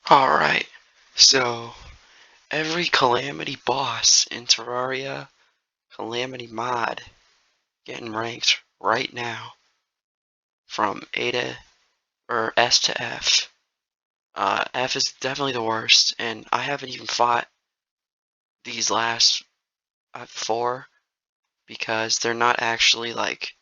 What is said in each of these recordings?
Alright, so every Calamity boss in Terraria, Calamity mod, getting ranked right now from A to, or S to F. F is definitely the worst, and I haven't even fought these last four because they're not actually like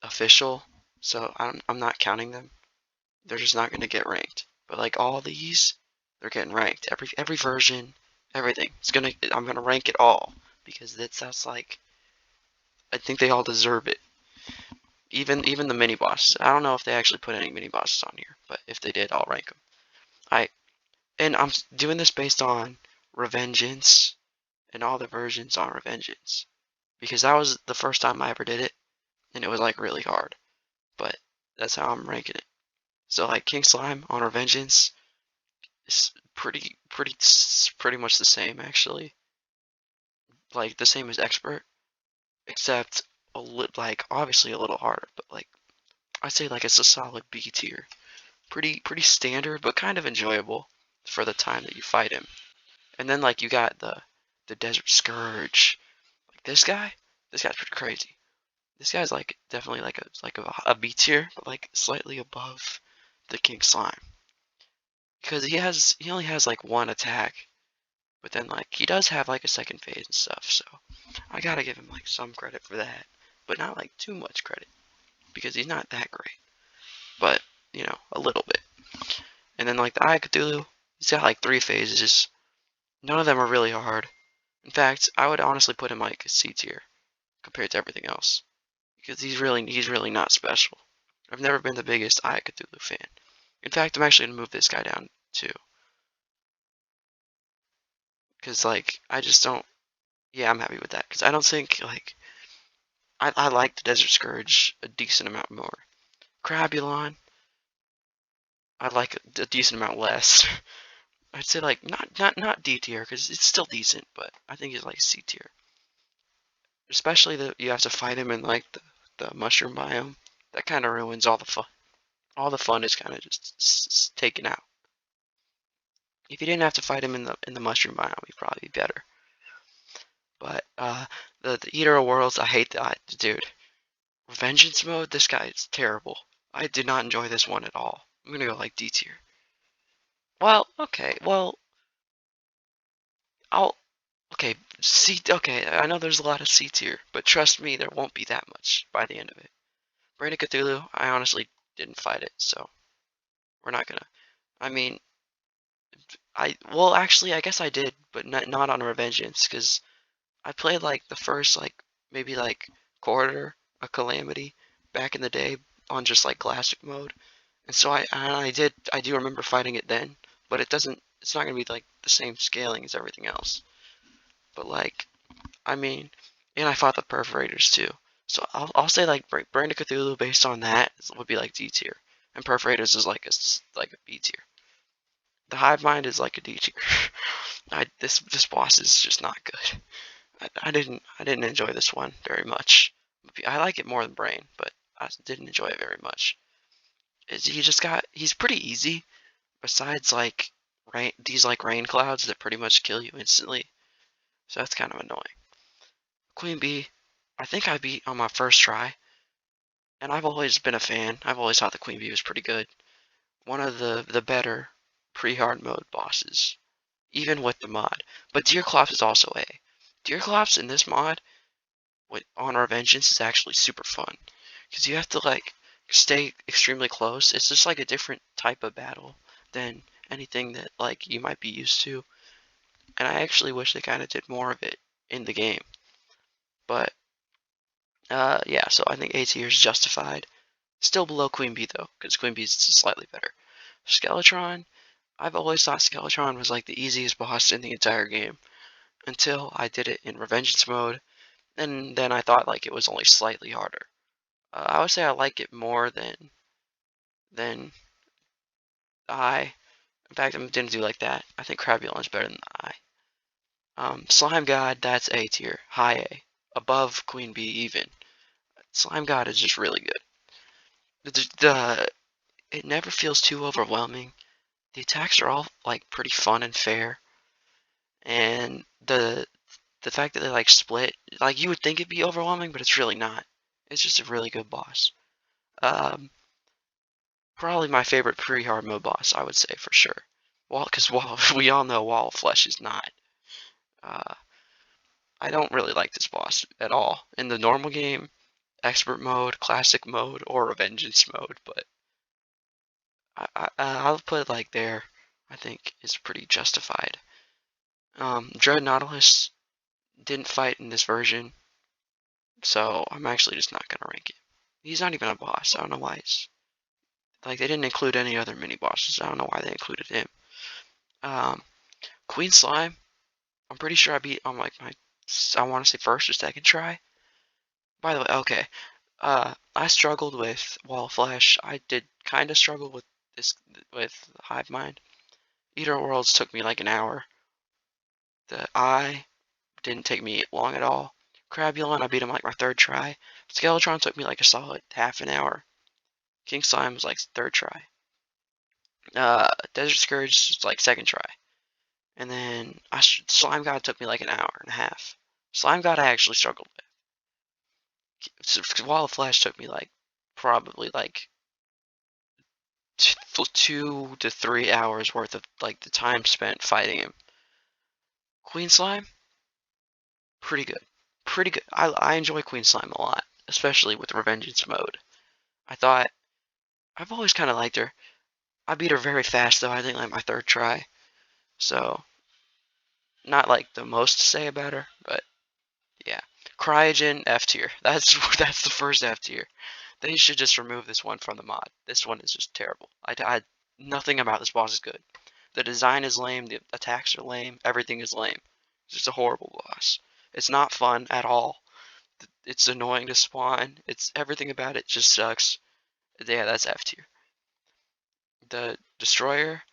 official, so I'm not counting them. They're just not gonna get ranked. But like all these, they're getting ranked. Every version, everything. I'm gonna rank it all because that's like I think they all deserve it. Even the mini bosses. I don't know if they actually put any mini bosses on here, but if they did, I'll rank them. I and I'm doing this based on Revengeance and all the versions on Revengeance because that was the first time I ever did it, and it was like really hard. But that's how I'm ranking it. So like King Slime on Revengeance is pretty much the same actually, like the same as Expert, except like obviously a little harder, but like I'd say like it's a solid B tier. Pretty standard, but kind of enjoyable for the time that you fight him. And then like you got the Desert Scourge. Like this guy's pretty crazy. This guy's like definitely like a B tier, but like slightly above the King Slime because he only has like one attack, but then like he does have like a second phase and stuff. So I gotta give him like some credit for that, but not like too much credit because he's not that great. But you know, a little bit. And then like the Eye of Cthulhu, he's got like three phases. None of them are really hard. In fact, I would honestly put him like C tier compared to everything else because he's really not special. I've never been the biggest Eye of Cthulhu fan. In fact, I'm actually gonna move this guy down too because like I just don't. Yeah, I'm happy with that because I don't think like I like the Desert Scourge a decent amount more. Crabulon, I like a decent amount less. I'd say like not D tier because it's still decent, but I think it's like C tier. Especially that you have to fight him in like the mushroom biome. That kind of ruins all the fun. All the fun is kind of just taken out. If you didn't have to fight him in the mushroom biome, he'd probably be better. But the Eater of Worlds, I hate that dude. Revengeance mode, this guy is terrible. I did not enjoy this one at all. I'm gonna go like D tier. Well, okay, well, I'll okay C. Okay, I know there's a lot of C tier, but trust me, there won't be that much by the end of it. Brain of Cthulhu, I honestly didn't fight it, so we're not gonna. I mean, well, actually, I guess I did, but not on Revengeance, because I played like the first like maybe like quarter of Calamity back in the day on just like classic mode, and so I do remember fighting it then, but it's not gonna be like the same scaling as everything else. But like I mean, and I fought the Perforators too. So I'll say like Brain of Cthulhu based on that would be like D tier, and Perforators is like a B tier. The Hive Mind is like a D tier. This boss is just not good. I didn't enjoy this one very much. I like it more than Brain, but I didn't enjoy it very much. He's pretty easy. Besides like these like rain clouds that pretty much kill you instantly. So that's kind of annoying. Queen Bee, I think I beat on my first try, and I've always been a fan. I've always thought the Queen Bee was pretty good. One of the better pre-hard mode bosses, even with the mod. But Deerclops is also A. Deerclops in this mod with on Revengeance is actually super fun because you have to like stay extremely close. It's just like a different type of battle than anything that like you might be used to. And I actually wish they kind of did more of it in the game. But yeah, so I think A tier is justified. Still below Queen Bee though, because Queen Bee is slightly better. Skeletron, I've always thought Skeletron was like the easiest boss in the entire game until I did it in Revengeance mode, and then I thought like it was only slightly harder. I would say I like it more than I. In fact, I didn't do like that. I think Crabulon's better than I. Slime God, that's A tier, high A, above Queen Bee even. Slime God is just really good. It never feels too overwhelming. The attacks are all like pretty fun and fair, and the fact that they like split, like you would think it'd be overwhelming, but it's really not. It's just a really good boss. Um, Probably my favorite pre-hard mode boss, I would say for sure. Well, because we all know Wall of Flesh is not. Uh, I don't really like this boss at all in the normal game, expert mode, classic mode, or Revengeance mode. But I'll put it like there. I think is pretty justified. Dread Nautilus didn't fight in this version, so I'm actually just not gonna rank it. He's not even a boss. I don't know why he's like they didn't include any other mini bosses. I don't know why they included him. Um, Queen Slime. I'm pretty sure I beat on like my I want to say first or second try. By the way, okay. I struggled with Wall of Flesh. I did kind of struggle with this with Hive Mind. Eater Worlds took me like an hour. The Eye didn't take me long at all. Crabulon, I beat him like my third try. Skeletron took me like a solid half an hour. King Slime was like third try. Desert Scourge was like second try. And then Slime God took me like an hour and a half. Slime God I actually struggled with. Wall of Flash took me like probably like 2 to 3 hours worth of like the time spent fighting him. Queen Slime, pretty good. Pretty good. I enjoy Queen Slime a lot, especially with Revengeance mode. I thought I've always kind of liked her. I beat her very fast though. I think like my third try. So not like the most to say about her, but yeah. Cryogen F tier. That's the first F tier. They should just remove this one from the mod. This one is just terrible. Nothing about this boss is good. The design is lame. The attacks are lame. Everything is lame. It's just a horrible boss. It's not fun at all. It's annoying to spawn. It's everything about it just sucks. Yeah, that's F tier. The destroyer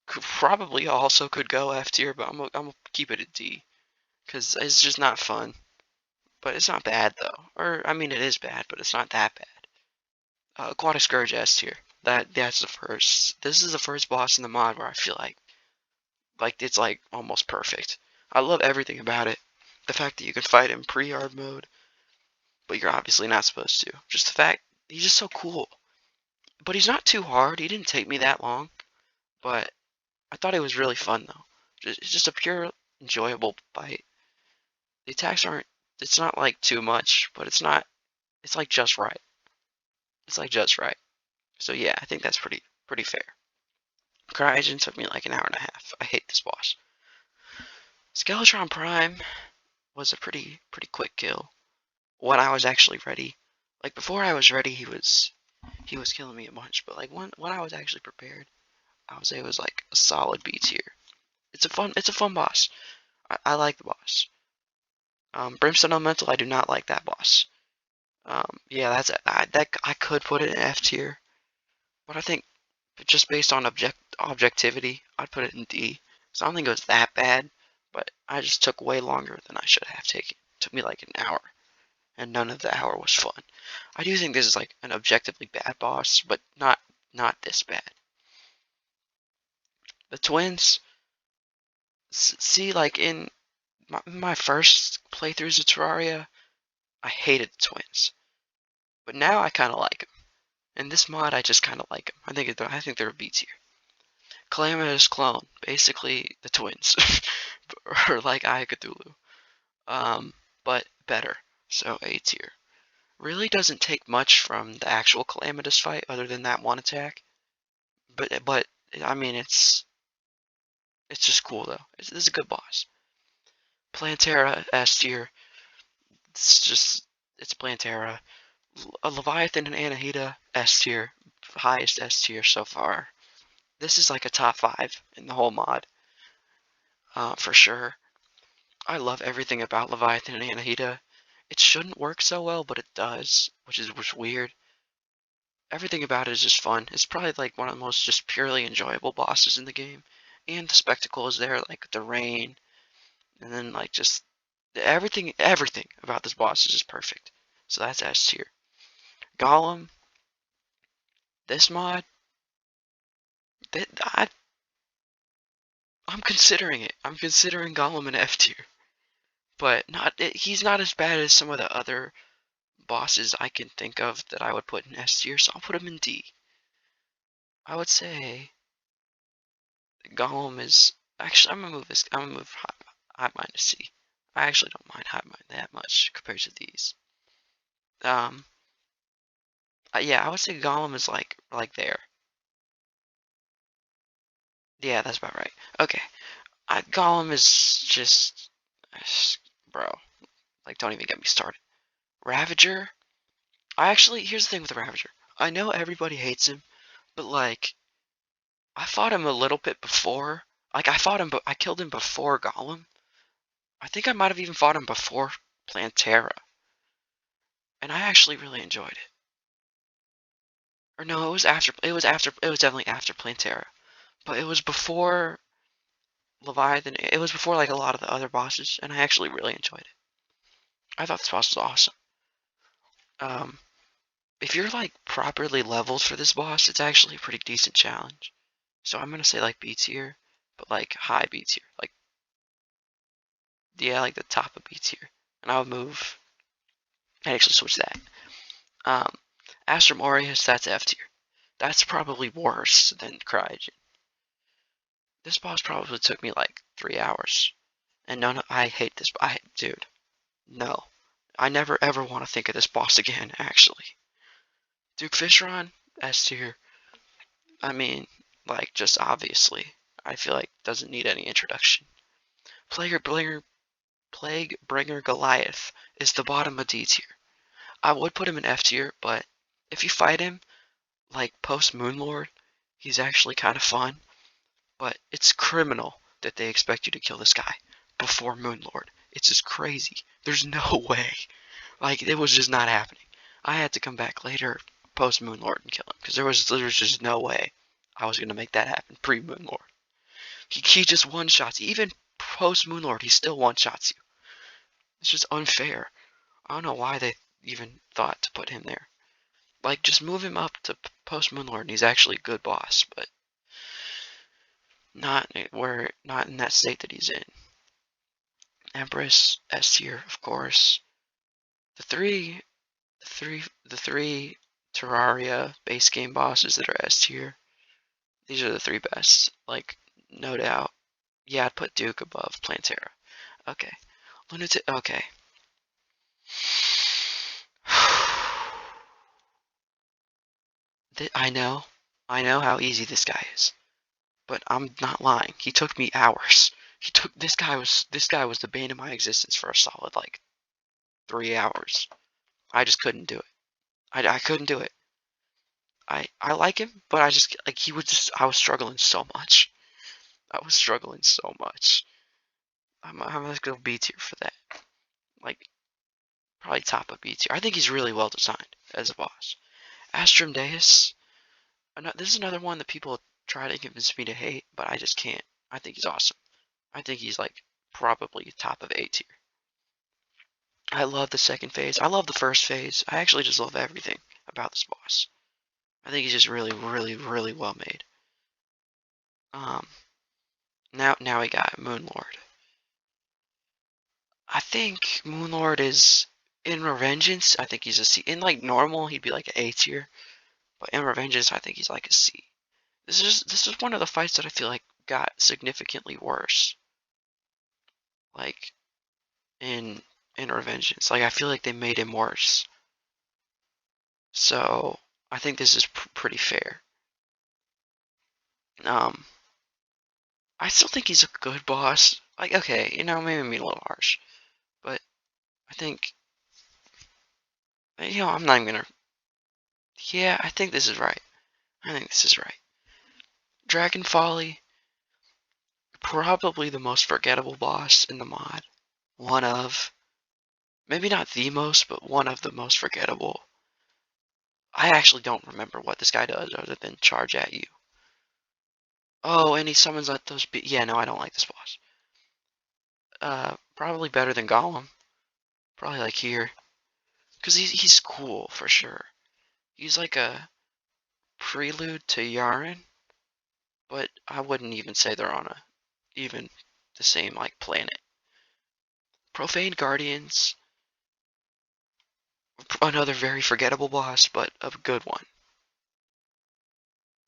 probably also could go F tier, but I'm gonna keep it at D because it's just not fun. But it's not bad though. Or I mean, it is bad, but it's not that bad. Aquatic Scourge S tier. That's the first. This is the first boss in the mod where I feel like it's like almost perfect. I love everything about it. The fact that you can fight in pre-hard mode, but you're obviously not supposed to. Just the fact he's just so cool. But he's not too hard. He didn't take me that long, but I thought it was really fun though. It's just a pure enjoyable fight. The attacks aren't. It's not like too much, but it's not. It's like just right. It's like just right. So yeah, I think that's pretty fair. Cryogen took me like an hour and a half. I hate this boss. Skeletron Prime was a pretty quick kill when I was actually ready. Like before I was ready, he was killing me a bunch. But like when I was actually prepared, I would say it was like a solid B tier. It's a fun boss. I like the boss. Brimstone Elemental, I do not like that boss. Yeah, I could put it in F tier, but I think just based on objectivity, I'd put it in D. So I don't think it was that bad, but I just took way longer than I should have taken. It took me like an hour, and none of the hour was fun. I do think this is like an objectively bad boss, but not this bad. The twins, see, like in my first playthroughs of Terraria, I hated the twins, but now I kind of like them. In this mod, I just kind of like them. I think they're a B tier. Calamitous clone, basically the twins, or like Eye Cthulhu, but better. So A tier. Really doesn't take much from the actual Calamitous fight, other than that one attack. But I mean, it's just cool though. This is a good boss. Plantera S tier. It's Plantera. A Leviathan and Anahita S tier, highest S tier so far. This is like a top 5 in the whole mod, for sure. I love everything about Leviathan and Anahita. It shouldn't work so well, but it does, which is weird. Everything about it is just fun. It's probably like one of the most just purely enjoyable bosses in the game, and the spectacle is there, like the rain, and then like just everything about this boss is just perfect. So that's S tier. Golem, this mod, I'm considering it. I'm considering Gollum in F tier, but he's not as bad as some of the other bosses I can think of that I would put in S tier, so I'll put him in D. I would say Gollum is actually. I'm gonna move this. I'm gonna move Hive Mind to C. I actually don't mind Hive Mind that much compared to these. Um, yeah, I would say Gollum is like there. Yeah, that's about right. Okay, Gollum is just, bro. Like, don't even get me started. Ravager. Here's the thing with the Ravager. I know everybody hates him, but like, I fought him a little bit before. Like, I fought him, but I killed him before Gollum. I think I might have even fought him before Plantera, and I actually really enjoyed it. Or no, it was after. It was after. It was definitely after Plantera, but it was before Leviathan. It was before like a lot of the other bosses, and I actually really enjoyed it. I thought this boss was awesome. Um, if you're like properly leveled for this boss, it's actually a pretty decent challenge. So I'm gonna say like B tier, but like high B tier, like yeah, like the top of B tier. And I would move. I actually switch that. Um, Astrum Aureus, that's F tier. That's probably worse than Cryogen. This boss probably took me like 3 hours, and I hate this. Dude, no, I never ever want to think of this boss again. Actually, Duke Fishron, S tier. I mean, like just obviously, I feel like doesn't need any introduction. Plague Bringer Goliath is the bottom of D tier. I would put him in F tier, but if you fight him, like post Moonlord, he's actually kind of fun. But it's criminal that they expect you to kill this guy before Moonlord. It's just crazy. There's no way. Like, it was just not happening. I had to come back later post Moonlord and kill him because there was just no way I was gonna make that happen pre Moonlord. He just one shots. Even post Moonlord, he still one shots you. It's just unfair. I don't know why they even thought to put him there. Like, just move him up to post Moonlord, and he's actually a good boss, but not in that state that he's in. Empress, S tier, of course. The three, the three Terraria base game bosses that are S tier. These are the three best, like no doubt. Yeah, I'd put Duke above Plantera. Okay, Lunatic. Okay. I know how easy this guy is, but I'm not lying. He took me hours. This guy was the bane of my existence for a solid like 3 hours. I just couldn't do it. I couldn't do it. I like him, but I just like he was just I was struggling so much. I was struggling so much. I'm gonna go B tier for that. Like probably top of B tier. I think he's really well designed as a boss. Astrum Deus. This is another one that people try to convince me to hate, but I just can't. I think he's awesome. I think he's like probably top of A tier. I love the second phase. I love the first phase. I actually just love everything about this boss. I think he's just really, really, really well made. Um, now we got Moonlord. I think Moonlord is in Revengeance. I think he's a C. In like normal, he'd be like an A tier, but in Revengeance, I think he's like a C. This is one of the fights that I feel like got significantly worse. Like in Revengeance, like I feel like they made him worse. So I think this is pretty fair. Um, I still think he's a good boss. Like okay, maybe I'm being a little harsh, but I think I'm not even gonna. Yeah, I think this is right. I think this is right. Dragon Folly, probably the most forgettable boss in the mod. One of, maybe not the most, but one of the most forgettable. I actually don't remember what this guy does other than charge at you. Oh, and he summons like those. Yeah, no, I don't like this boss. Probably better than Gollum. Probably like here, cause he's cool for sure. He's like a prelude to Yaren, I wouldn't even say they're on even the same like planet. Profane Guardians, another very forgettable boss, but a good one.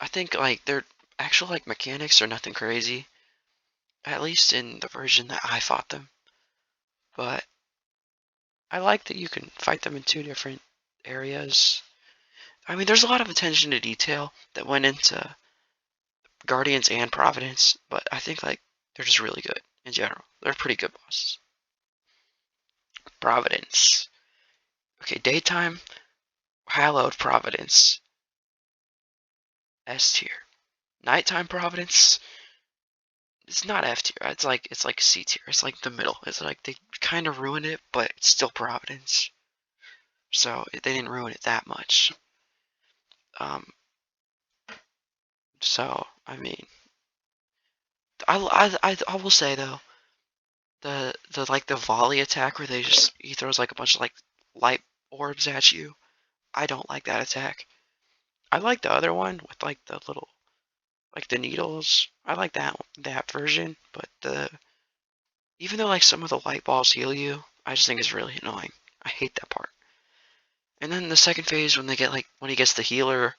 I think like their actual like mechanics are nothing crazy, at least in the version that I fought them. But I like that you can fight them in two different areas. I mean, there's a lot of attention to detail that went into Guardians and Providence, but I think like they're just really good in general. They're pretty good bosses. Providence. Okay, daytime, hallowed Providence, S tier. Nighttime Providence, it's not F tier. It's like C tier. It's like the middle. It's like they kind of ruined it, but it's still Providence. So they didn't ruin it that much. Um, so I mean, I will say though, the like the volley attack where he throws like a bunch of like light orbs at you. I don't like that attack. I like the other one with like the little like the needles. I like that version, but the even though like some of the light balls heal you, I just think it's really annoying. I hate that part. And then the second phase when they get like when he gets the healer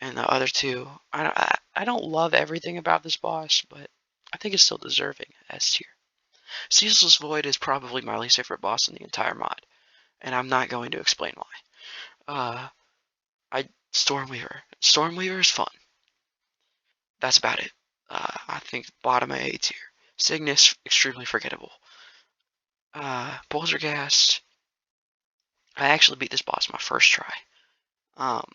and the other two, I don't love everything about this boss, but I think it's still deserving S tier. Ceaseless Void is probably my least favorite boss in the entire mod, and I'm not going to explain why. I Stormweaver. Stormweaver is fun. That's about it. I think bottom of A tier. Cygnus, extremely forgettable. Poltergeist. I actually beat this boss my first try. Um,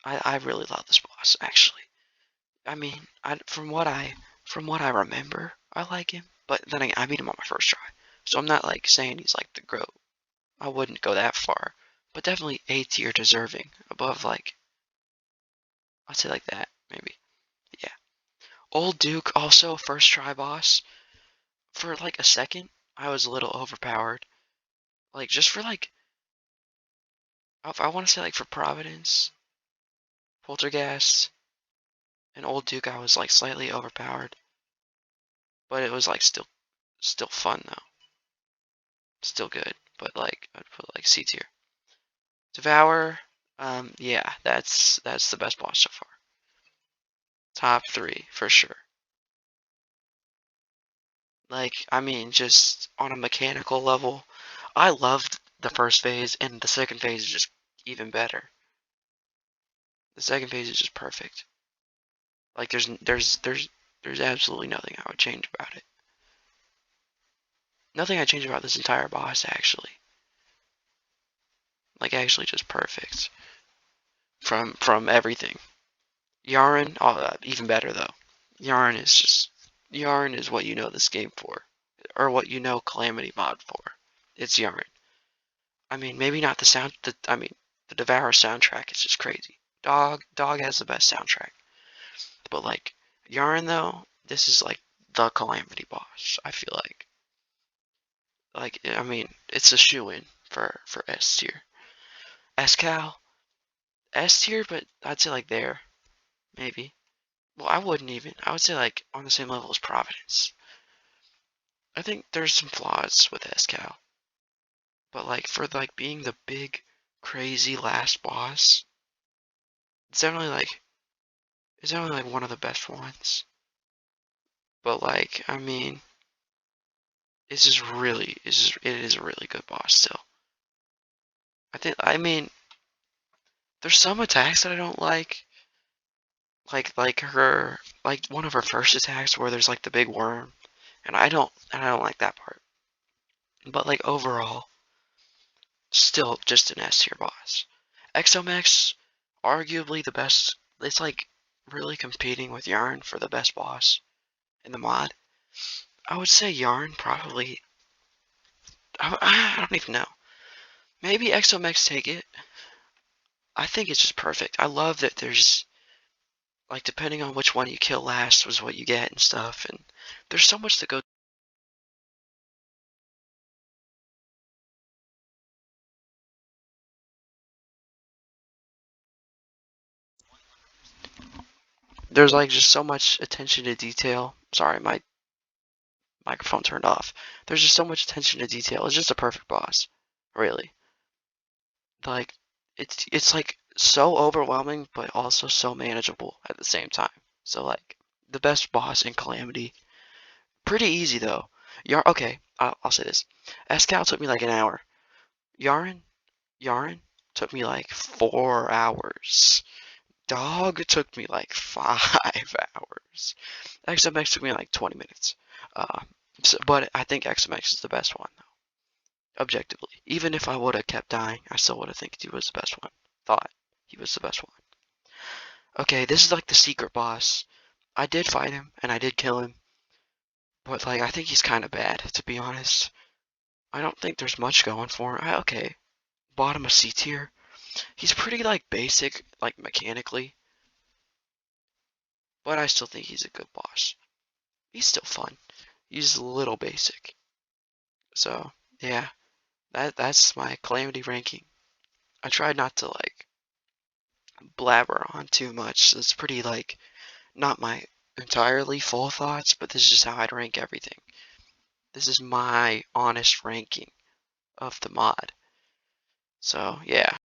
I really love this boss actually. I mean, from what I remember, I like him. But then again, I beat him on my first try, so I'm not like saying he's like the GOAT. I wouldn't go that far, but definitely A tier deserving above like I'd say like that maybe. Yeah. Old Duke also first try boss. For like a second, I was a little overpowered. Like just for like I want to say like for Providence, Poltergeist, and Old Duke, I was like slightly overpowered, but it was like still fun though, still good. But like I'd put like C tier. Devour, yeah, that's the best boss so far. Top three for sure. Like I mean, just on a mechanical level, I loved the first phase, and the second phase is just even better. The second phase is just perfect. Like there's absolutely nothing I would change about it. Nothing I change about this entire boss actually. Like actually just perfect from everything. Yarn, even better though. Yarn is just Yarn is what you know this game for, or what you know Calamity mod for. It's Yarn. I mean, maybe not the sound. I mean, the Devour soundtrack is just crazy. Dog has the best soundtrack, but like Yarn though, this is like the Calamity boss. I feel like I mean, it's a shoe in for S tier. Escal, S tier, but I'd say like there maybe. Well, I wouldn't even. I would say like on the same level as Providence. I think there's some flaws with Escal, but like for like being the big, crazy last boss, it's definitely like one of the best ones. But like, I mean, it is a really good boss still. I mean, there's some attacks that I don't like her like one of her first attacks where there's like the big worm, and I don't like that part. But like overall, still just an S tier boss. Exomex, arguably the best. It's like really competing with Yarn for the best boss in the mod. I would say Yarn probably. I don't even know. Maybe Exomex take it. I think it's just perfect. I love that there's like depending on which one you kill last was what you get and stuff, and there's so much to go. There's like just so much attention to detail. Sorry, my microphone turned off. There's just so much attention to detail. It's just a perfect boss, really. Like it's like so overwhelming, but also so manageable at the same time. So like the best boss in Calamity. Pretty easy though. Okay, I'll say this. Escal took me like an hour. Yarn took me like 4 hours. Dog took me like 5 hours. XMX took me like 20 minutes. Uh, but I think XMX is the best one though, objectively. Even if I would have kept dying, I still would have think he was the best one. Thought he was the best one. Okay, this is like the secret boss. I did fight him and I did kill him, but like I think he's kind of bad to be honest. I don't think there's much going for him. Okay, bottom of C tier. He's pretty like basic, like mechanically, but I still think he's a good boss. He's still fun. He's a little basic. So yeah, that's my Calamity ranking. I tried not to like blabber on too much. It's pretty like not my entirely full thoughts, but this is just how I'd rank everything. This is my honest ranking of the mod. So yeah.